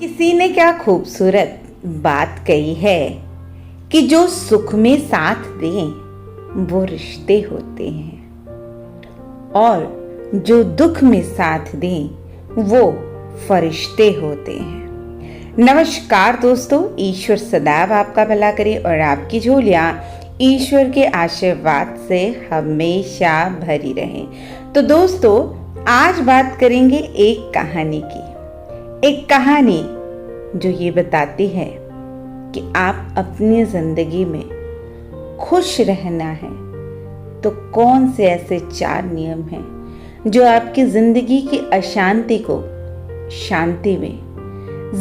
किसी ने क्या खूबसूरत बात कही है कि जो सुख में साथ दें वो रिश्ते होते हैं और जो दुख में साथ दें वो फरिश्ते होते हैं। नमस्कार दोस्तों, ईश्वर सदैव आपका भला करे और आपकी झोलियां ईश्वर के आशीर्वाद से हमेशा भरी रहें। तो दोस्तों, आज बात करेंगे एक कहानी की। एक कहानी जो ये बताती है कि आप अपनी जिंदगी में खुश रहना है तो कौन से ऐसे 4 नियम हैं जो आपकी जिंदगी की अशांति को शांति में,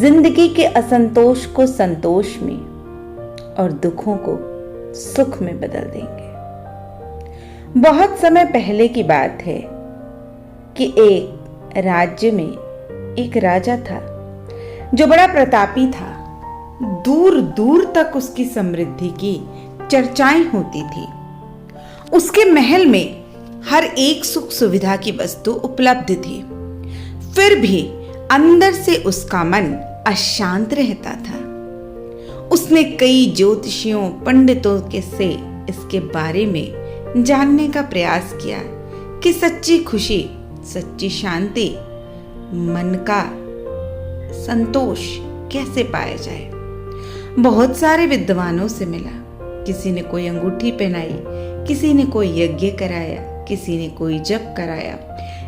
जिंदगी के असंतोष को संतोष में और दुखों को सुख में बदल देंगे। बहुत समय पहले की बात है कि एक राज्य में एक राजा था जो बड़ा प्रतापी था। दूर दूर तक उसकी समृद्धि की चर्चाएं होती थी। उसके महल में हर एक सुख सुविधा की वस्तु उपलब्ध थी, फिर भी अंदर से उसका मन अशांत रहता था। उसने कई ज्योतिषियों पंडितों से इसके बारे में जानने का प्रयास किया कि सच्ची खुशी, सच्ची शांति, मन का संतोष कैसे पाया जाए। बहुत सारे विद्वानों से मिला। किसी ने कोई अंगूठी पहनाई, किसी ने कोई यज्ञ कराया, किसी ने कोई जप कराया,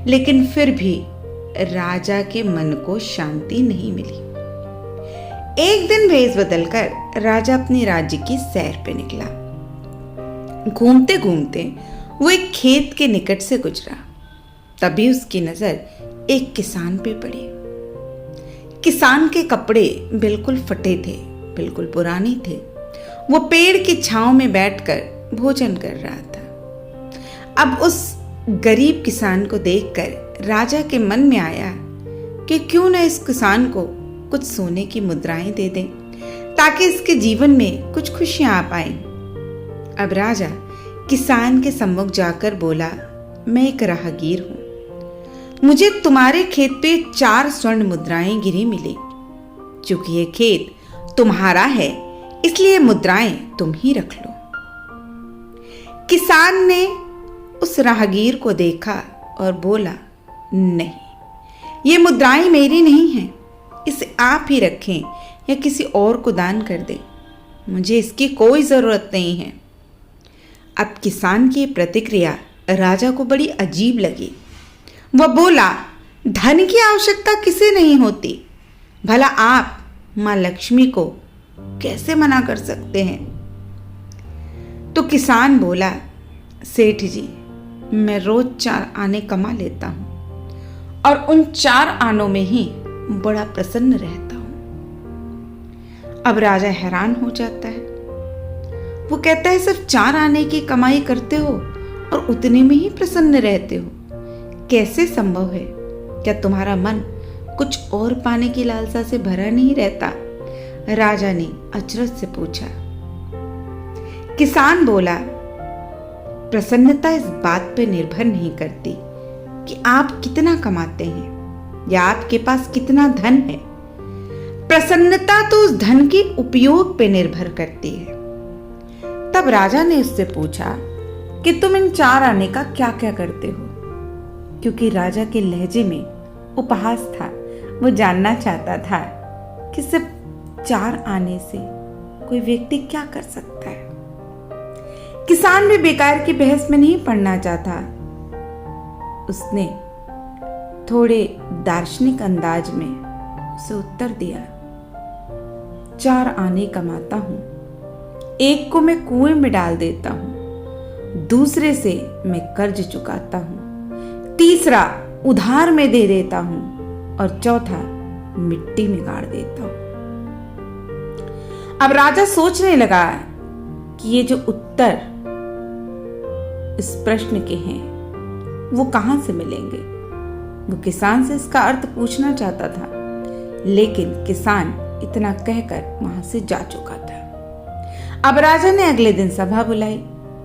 लेकिन फिर भी राजा के मन को शांति नहीं मिली। एक दिन भेष बदलकर राजा अपने राज्य की सैर पे निकला। घूमते घूमते वो एक खेत के निकट से गुजरा। तभी उसकी नजर एक किसान पे पड़ी। किसान के कपड़े बिल्कुल फटे थे, बिल्कुल पुराने थे। वो पेड़ की छांव में बैठकर भोजन कर रहा था। अब उस गरीब किसान को देखकर राजा के मन में आया कि क्यों न इस किसान को कुछ सोने की मुद्राएं दे दें ताकि इसके जीवन में कुछ खुशियां आ पाएं। अब राजा किसान के सम्मुख जाकर बोला, मैं एक राहगीर हूं, मुझे तुम्हारे खेत पे 4 स्वर्ण मुद्राएं गिरी मिली। चूंकि ये खेत तुम्हारा है इसलिए मुद्राएं तुम ही रख लो। किसान ने उस राहगीर को देखा और बोला, नहीं, ये मुद्राएं मेरी नहीं हैं, इसे आप ही रखें या किसी और को दान कर दें, मुझे इसकी कोई जरूरत नहीं है। अब किसान की प्रतिक्रिया राजा को बड़ी अजीब लगी। वह बोला, धन की आवश्यकता किसे नहीं होती, भला आप मां लक्ष्मी को कैसे मना कर सकते हैं। तो किसान बोला, सेठ जी, मैं रोज 4 आने कमा लेता हूं और उन 4 आनों में ही बड़ा प्रसन्न रहता हूं। अब राजा हैरान हो जाता है। वो कहता है, सिर्फ 4 आने की कमाई करते हो और उतने में ही प्रसन्न रहते हो, कैसे संभव है? क्या तुम्हारा मन कुछ और पाने की लालसा से भरा नहीं रहता? राजा ने अचरज से पूछा। किसान बोला, प्रसन्नता इस बात पर निर्भर नहीं करती कि आप कितना कमाते हैं या आपके पास कितना धन है। प्रसन्नता तो उस धन के उपयोग पर निर्भर करती है। तब राजा ने उससे पूछा कि तुम इन 4 आने का क्या क्या करते हो? क्योंकि राजा के लहजे में उपहास था। वो जानना चाहता था कि सिर्फ 4 आने से कोई व्यक्ति क्या कर सकता है। किसान भी बेकार की बहस में नहीं पड़ना चाहता। उसने थोड़े दार्शनिक अंदाज में उसे उत्तर दिया, 4 आने कमाता हूं, एक को मैं कुएं में डाल देता हूं, दूसरे से मैं कर्ज चुकाता हूं, तीसरा उधार में दे देता हूं और चौथा मिट्टी में गाड़ देता हूं। अब राजा सोचने लगा कि ये जो उत्तर इस प्रश्न के हैं वो कहां से मिलेंगे। वो किसान से इसका अर्थ पूछना चाहता था, लेकिन किसान इतना कहकर वहां से जा चुका था। अब राजा ने अगले दिन सभा बुलाई,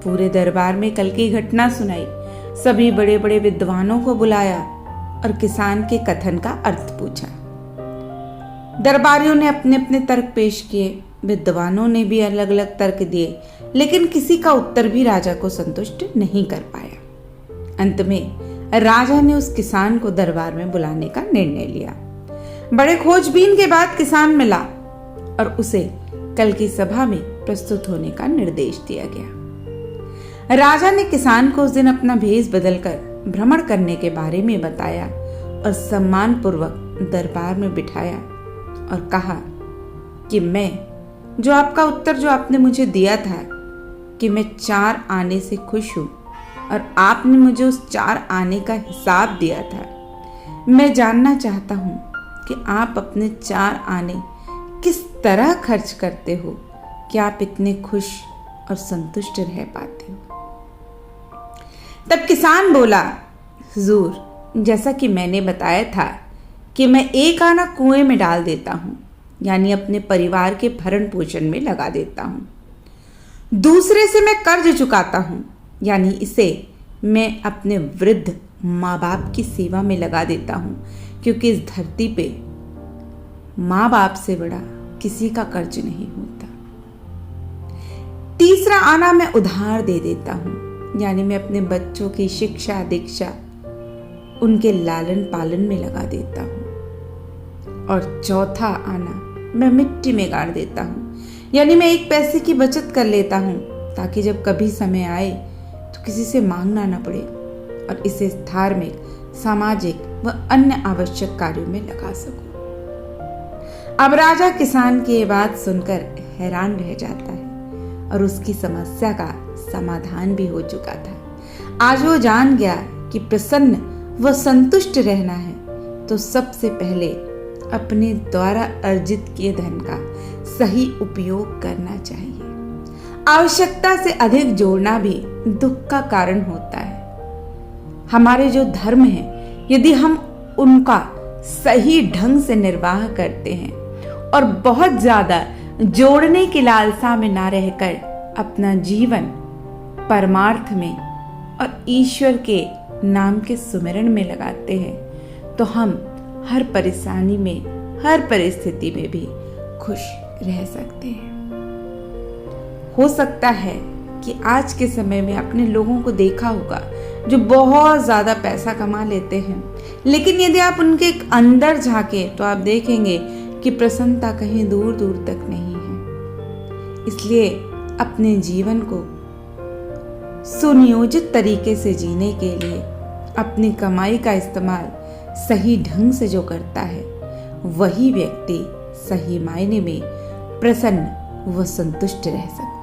पूरे दरबार में कल की घटना सुनाई, सभी बड़े बड़े विद्वानों को बुलाया और किसान के कथन का अर्थ पूछा। दरबारियों ने अपने अपने तर्क पेश किए, विद्वानों ने भी अलग अलग तर्क दिए, लेकिन किसी का उत्तर भी राजा को संतुष्ट नहीं कर पाया। अंत में राजा ने उस किसान को दरबार में बुलाने का निर्णय लिया। बड़े खोजबीन के बाद किसान मिला और उसे कल की सभा में प्रस्तुत होने का निर्देश दिया गया। राजा ने किसान को उस दिन अपना भेष बदलकर भ्रमण करने के बारे में बताया और सम्मान पूर्वक दरबार में बिठाया और कहा कि मैं जो आपका उत्तर जो आपने मुझे दिया था कि मैं 4 आने से खुश हूं और आपने मुझे उस 4 आने का हिसाब दिया था, मैं जानना चाहता हूं कि आप अपने 4 आने किस तरह खर्च करते हो कि आप इतने खुश और संतुष्ट रह पाते हो। तब किसान बोला, हुजूर, जैसा कि मैंने बताया था कि मैं 1 आना कुएं में डाल देता हूं, यानी अपने परिवार के भरण पोषण में लगा देता हूं। दूसरे से मैं कर्ज चुकाता हूं, यानी इसे मैं अपने वृद्ध माँ बाप की सेवा में लगा देता हूं, क्योंकि इस धरती पे माँ बाप से बड़ा किसी का कर्ज नहीं होता। तीसरा आना मैं उधार दे देता हूं, यानी मैं अपने बच्चों की शिक्षा दीक्षा उनके लालन पालन में लगा देता हूं। और चौथा आना मैं मिट्टी में गाड़ देता हूं, यानी मैं 1 पैसे की बचत कर लेता हूं ताकि जब कभी समय आए तो किसी से मांगना न पड़े और इसे धार्मिक, सामाजिक व अन्य आवश्यक कार्यों में लगा सकूं। अब राजा किसान की ये बात सुनकर हैरान रह जाता है और उसकी समस्या का समाधान भी हो चुका था। आज वो जान गया कि प्रसन्न व संतुष्ट रहना है तो सबसे पहले अपने द्वारा अर्जित किए धन का सही उपयोग करना चाहिए। आवश्यकता से अधिक जोड़ना भी दुख का कारण होता है। हमारे जो धर्म है, यदि हम उनका सही ढंग से निर्वाह करते हैं और बहुत ज्यादा जोड़ने की लालसा में ना रहकर अपना जीवन परमार्थ में और ईश्वर के नाम के सुमिरन में लगाते हैं तो हम हर परेशानी में, हर परिस्थिति में भी खुश रह सकते हैं। हो सकता है कि आज के समय में आपने लोगों को देखा होगा जो बहुत ज्यादा पैसा कमा लेते हैं, लेकिन यदि आप उनके अंदर झांके तो आप देखेंगे कि प्रसन्नता कहीं दूर दूर तक नहीं है। इसलिए अपने जीवन को सुनियोजित तरीके से जीने के लिए अपनी कमाई का इस्तेमाल सही ढंग से जो करता है वही व्यक्ति सही मायने में प्रसन्न व संतुष्ट रह सकता है।